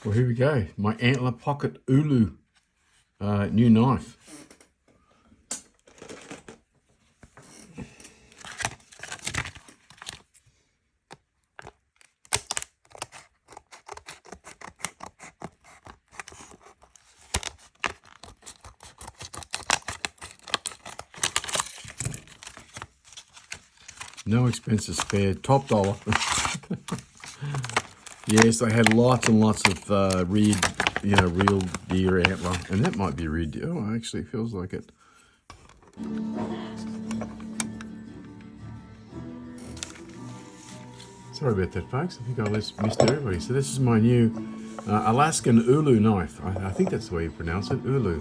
Well, here we go. My Antler Pocket Ulu new knife. No expenses spared, top dollar. Yes, they had lots and lots of real deer antler, and that might be real deer. Oh, actually, it feels like it. Sorry about that, folks. I think I missed everybody. So this is my new Alaskan Ulu knife. I think that's the way you pronounce it, Ulu.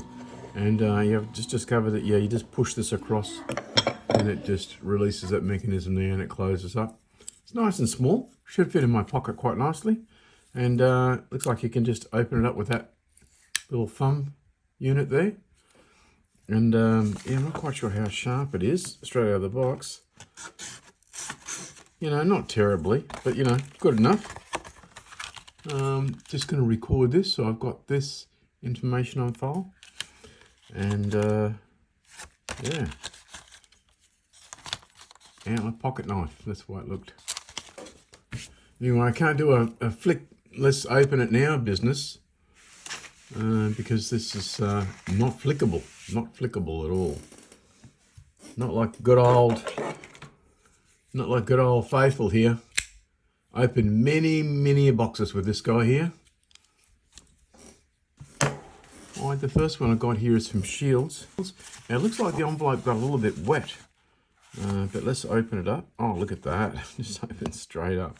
And you have just discovered that, yeah, you just push this across and it just releases that mechanism there and it closes up. It's nice and small. Should fit in my pocket quite nicely. And looks like you can just open it up with that little thumb unit there. And yeah, I'm not quite sure how sharp it is straight out of the box. You know, not terribly, but you know, good enough. Just going to record this, so I've got this information on file. And yeah, Antler pocket knife, that's why it looked. Anyway, I can't do a flick, let's open it now business, because this is not flickable at all. Not like good old faithful here. Opened many boxes with this guy here. All right, the first one I got here is from Shields. Now it looks like the envelope got a little bit wet, but let's open it up. Oh, look at that, just open straight up.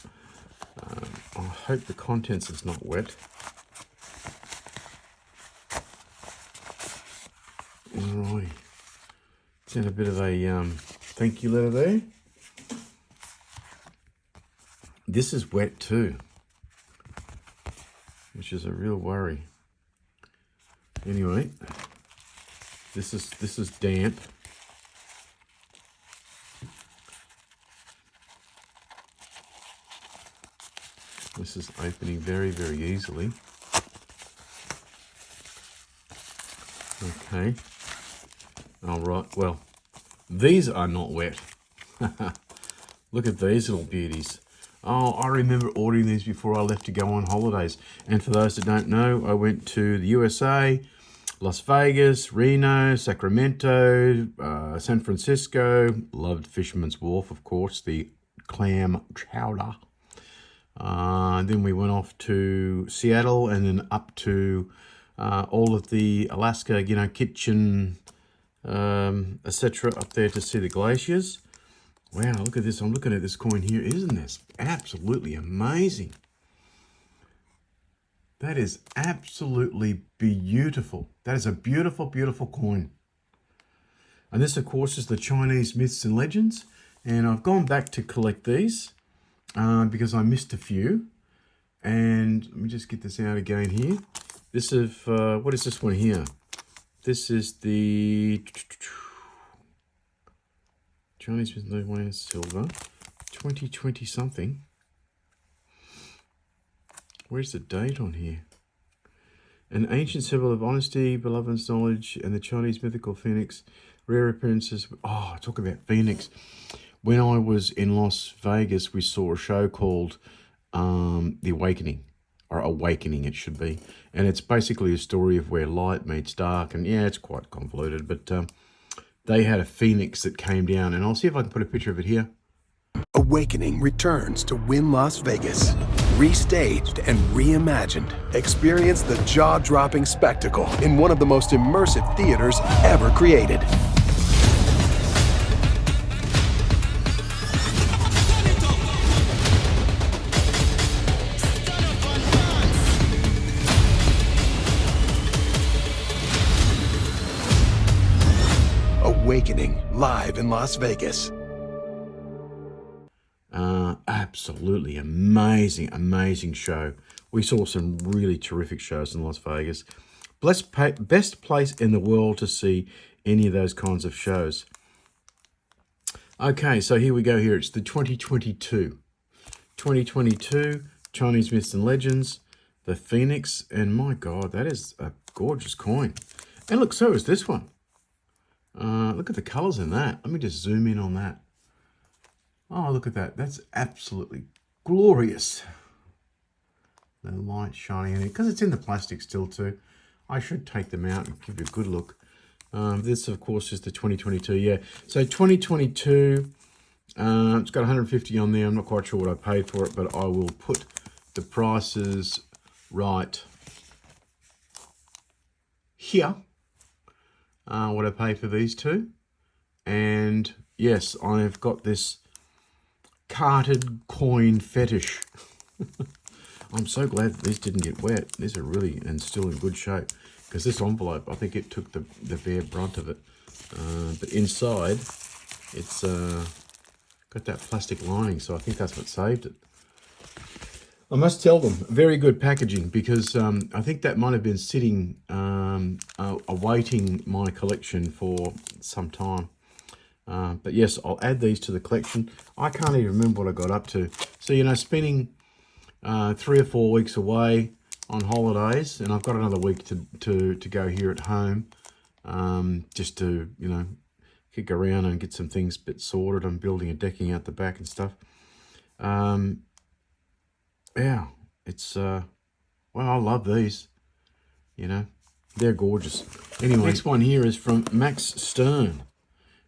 I hope the contents is not wet. Alrighty, send a bit of a thank you letter there. This is wet too, which is a real worry. Anyway, this is damp. This is opening very easily. Okay. All right. Well, these are not wet. Look at these little beauties. Oh, I remember ordering these before I left to go on holidays. And for those that don't know, I went to the USA, Las Vegas, Reno, Sacramento, San Francisco. Loved Fisherman's Wharf, of course, the clam chowder. Then we went off to Seattle and then up to all of the Alaska, you know, Kitchen, etc. up there to see the glaciers. Wow, look at this. I'm looking at this coin here. Isn't this absolutely amazing? That is absolutely beautiful. That is a beautiful coin. And this, of course, is the Chinese Myths and Legends. And I've gone back to collect these because I missed a few. And let me just get this out again here. This is, what is this one here? This is the Chinese Myths and Legends silver, 2020 something. Where's the date on here? An ancient symbol of honesty, beloved's knowledge, and the Chinese mythical phoenix. Rare appearances. Oh, talk about phoenix. When I was in Las Vegas, we saw a show called The Awakening, or Awakening it should be. And it's basically a story of where light meets dark. And yeah, it's quite convoluted, but they had a phoenix that came down. And I'll see if I can put a picture of it here. Awakening returns to Wynn Las Vegas. Restaged and reimagined. Experience the jaw-dropping spectacle in one of the most immersive theaters ever created. Awakening, live in Las Vegas. Absolutely amazing show. We saw some really terrific shows in Las Vegas. Best place in the world to see any of those kinds of shows. Okay, so here we go here. It's the 2022 Chinese Myths and Legends. the Phoenix, and my God, that is a gorgeous coin. And look, so is this one. Look at the colors in that. Let me just zoom in on that. Oh, look at that. That's absolutely glorious. The light shining in it, because it's in the plastic still too. I should take them out and give you a good look. This, of course, is the 2022. Yeah, so 2022, it's got 150 on there. I'm not quite sure what I paid for it, but I will put the prices right here. What I paid for these two. And yes, I've got this carded coin fetish. I'm so glad that these didn't get wet. These are really and still in good shape, because this envelope, I think it took the bare brunt of it. But inside, it's got that plastic lining, so I think that's what saved it. I must tell them, very good packaging, because I think that might have been sitting, awaiting my collection for some time. But yes, I'll add these to the collection. I can't even remember what I got up to. So, you know, spending 3 or 4 weeks away on holidays, and I've got another week to go here at home, just to, you know, kick around and get some things a bit sorted. I'm building a decking out the back and stuff. Yeah, it's, well, I love these, you know, they're gorgeous. Anyway, next one here is from Max Stern.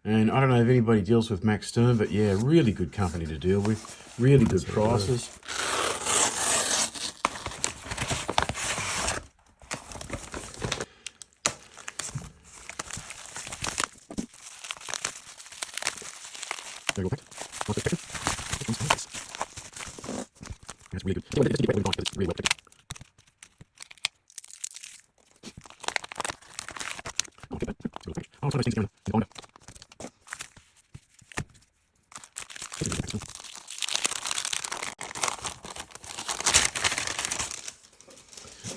And I don't know if anybody deals with Max Stern, but yeah, really good company to deal with, really good prices. That's really good. It's really well put. I'll try those things in the corner.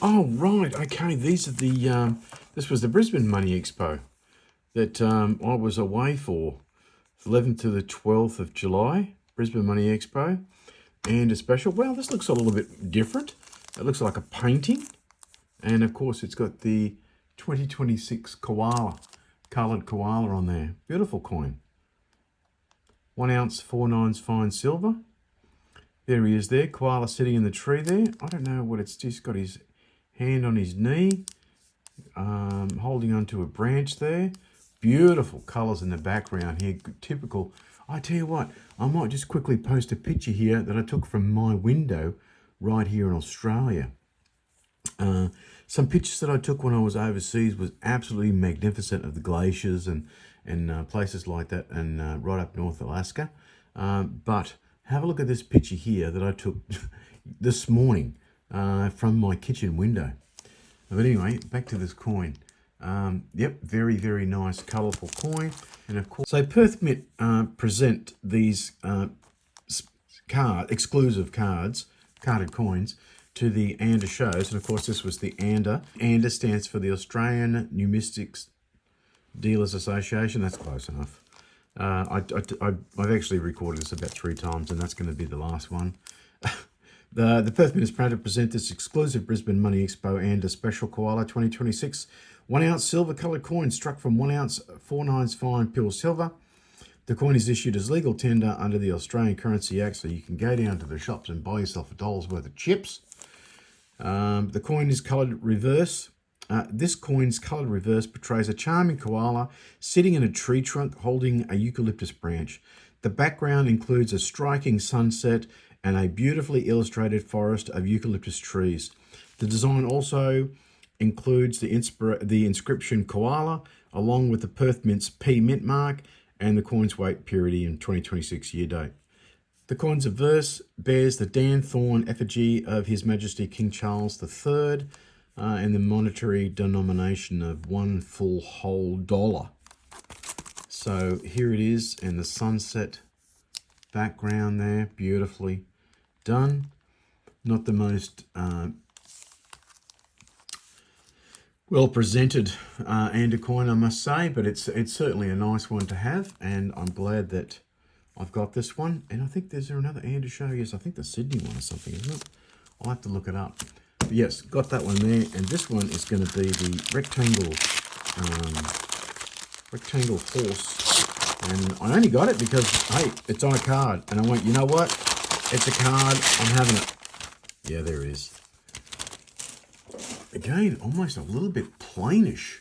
Oh, right. Okay, these are the, this was the Brisbane Money Expo that I was away for. 11th to the 12th of July, Brisbane Money Expo. And a special, well, this looks a little bit different. It looks like a painting. And of course, it's got the 2026 koala, coloured koala on there. Beautiful coin. 1 ounce, 4/9 fine silver. There he is there, koala sitting in the tree there. I don't know what it's just got, his hand on his knee, holding onto a branch there. Beautiful colours in the background here, typical. I tell you what, I might just quickly post a picture here that I took from my window right here in Australia. Some pictures that I took when I was overseas was absolutely magnificent of the glaciers and places like that, and right up north Alaska. But have a look at this picture here that I took this morning from my kitchen window. But anyway, back to this coin. Yep, very, very nice, colourful coin. And of course, so Perth Mint present these exclusive cards, carded coins, to the ANDA shows. And of course, this was the ANDA. ANDA stands for the Australian Numismatics Dealers Association. That's close enough. I've actually recorded this about 3 times, and that's going to be the last one. The Perth Mint is proud to present this exclusive Brisbane Money Expo ANDA Special Koala 2026 1 ounce silver coloured coin struck from 1 ounce 4/9 fine pure silver. The coin is issued as legal tender under the Australian Currency Act, so you can go down to the shops and buy yourself $1 worth of chips. The coin is coloured reverse. This coin's coloured reverse portrays a charming koala sitting in a tree trunk holding a eucalyptus branch. The background includes a striking sunset and a beautifully illustrated forest of eucalyptus trees. The design also includes the inscription koala, along with the Perth Mint's P Mint mark and the coin's weight, purity, and 2026 year date. The coin's verse bears the Dan Thorne effigy of His Majesty King Charles III and the monetary denomination of 1 full whole dollar. So here it is, and the sunset background there, beautifully done. Not the most well presented ANDA coin, I must say, but it's certainly a nice one to have, and I'm glad that I've got this one. And I think there's another ANDA show. Yes, I think the Sydney one or something, isn't it? I'll have to look it up. Yes, got that one there. And this one is going to be the rectangle horse. And I only got it because, hey, it's on a card. And I went, you know what? It's a card. I'm having it. Yeah, there it is. Again, almost a little bit plainish,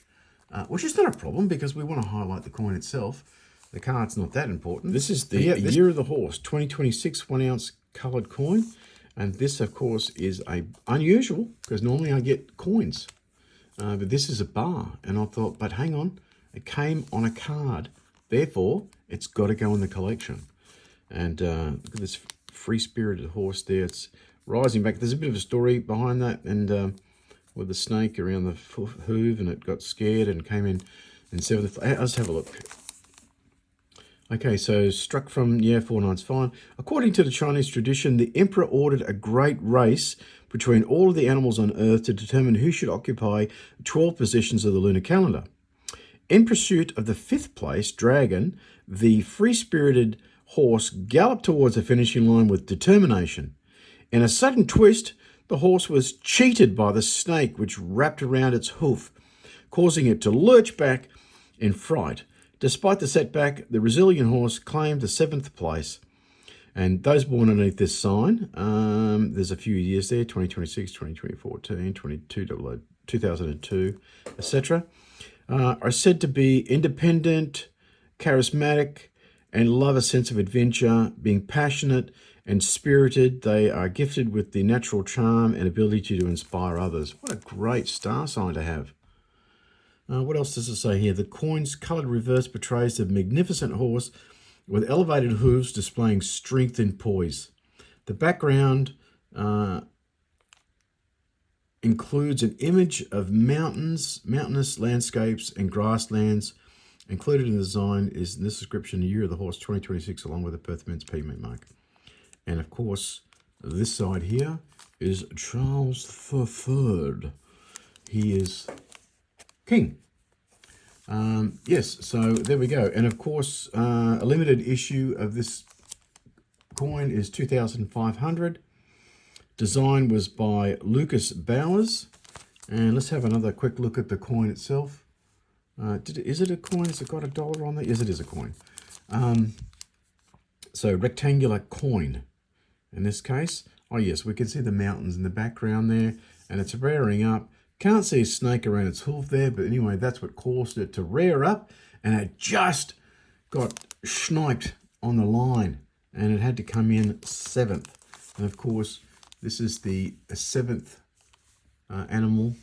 which is not a problem because we want to highlight the coin itself. The card's not that important. This is the Year of the Horse, 2026 1 ounce coloured coin. And this, of course, is unusual because normally I get coins. But this is a bar. And I thought, but hang on, it came on a card. Therefore, it's got to go in the collection. And look at this free-spirited horse there. It's rising back. There's a bit of a story behind that. And with the snake around the hoof, and it got scared and came in and severed the... Let's have a look. Okay, so struck from, 4 9's fine. According to the Chinese tradition, the emperor ordered a great race between all of the animals on Earth to determine who should occupy 12 positions of the lunar calendar. In pursuit of the 5th place, Dragon, the free-spirited horse galloped towards the finishing line with determination. In a sudden twist, the horse was cheated by the snake, which wrapped around its hoof, causing it to lurch back in fright. Despite the setback, the resilient horse claimed the 7th place. And those born underneath this sign, there's a few years there, 2026, 2014, 2002, etc., are said to be independent, charismatic, and love a sense of adventure, being passionate and spirited. They are gifted with the natural charm and ability to inspire others. What a great star sign to have. What else does it say here? The coin's coloured reverse portrays a magnificent horse with elevated hooves displaying strength and poise. The background includes an image of mountainous landscapes and grasslands. Included in the design is in this description, the Year of the Horse 2026, along with the Perth Mint's Mint mark. And of course, this side here is Charles III. He is king. Yes, so there we go. And of course, a limited issue of this coin is 2,500. Design was by Lucas Bowers. And let's have another quick look at the coin itself. Is it a coin? Has it got $1 on there? Yes, it is a coin. So rectangular coin in this case. Oh yes, we can see the mountains in the background there, and it's rearing up. Can't see a snake around its hoof there, but anyway, that's what caused it to rear up, and it just got sniped on the line, and it had to come in 7th. And of course, this is the 7th animal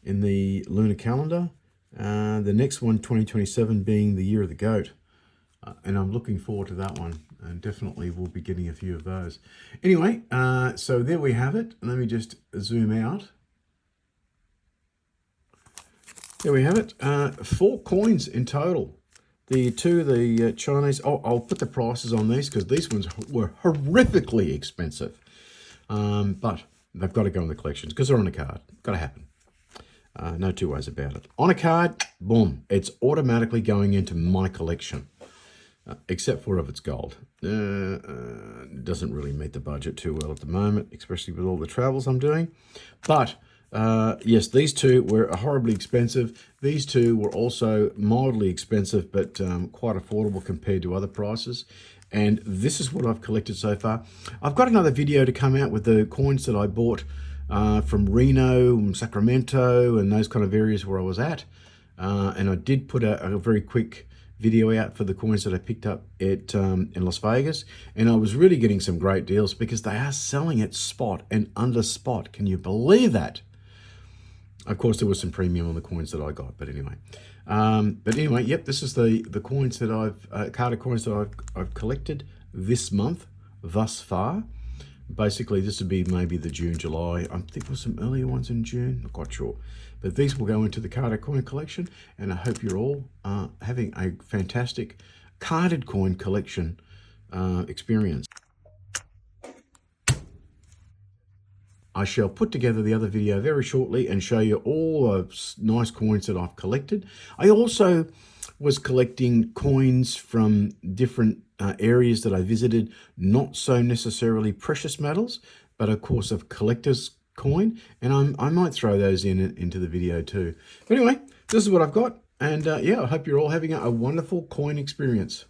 in the lunar calendar. The next one, 2027, being the Year of the Goat. And I'm looking forward to that one, and definitely we'll be getting a few of those. Anyway, so there we have it. Let me just zoom out. There we have it. 4 coins in total. The Chinese, I'll put the prices on these because these ones were horrifically expensive. But they've got to go in the collections because they're on a card. Got to happen. No two ways about it. On a card, boom, it's automatically going into my collection. Except for if it's gold. Doesn't really meet the budget too well at the moment, especially with all the travels I'm doing. But yes, these two were horribly expensive. These two were also mildly expensive, but quite affordable compared to other prices. And this is what I've collected so far. I've got another video to come out with the coins that I bought from Reno and Sacramento and those kind of areas where I was at. And I did put a very quick video out for the coins that I picked up at in Las Vegas, and I was really getting some great deals because they are selling at spot and under spot. Can you believe that? Of course, there was some premium on the coins that I got, but anyway. Yep, this is the coins that carded coins that I've collected this month thus far. Basically, this would be maybe the June, July. I think there were some earlier ones in June, not quite sure. But these will go into the carded coin collection, and I hope you're all having a fantastic carded coin collection experience. I shall put together the other video very shortly and show you all the nice coins that I've collected. I also was collecting coins from different areas that I visited, not so necessarily precious metals, but of course of collector's coin, and I might throw those into the video too. But anyway, this is what I've got, and yeah, I hope you're all having a wonderful coin experience.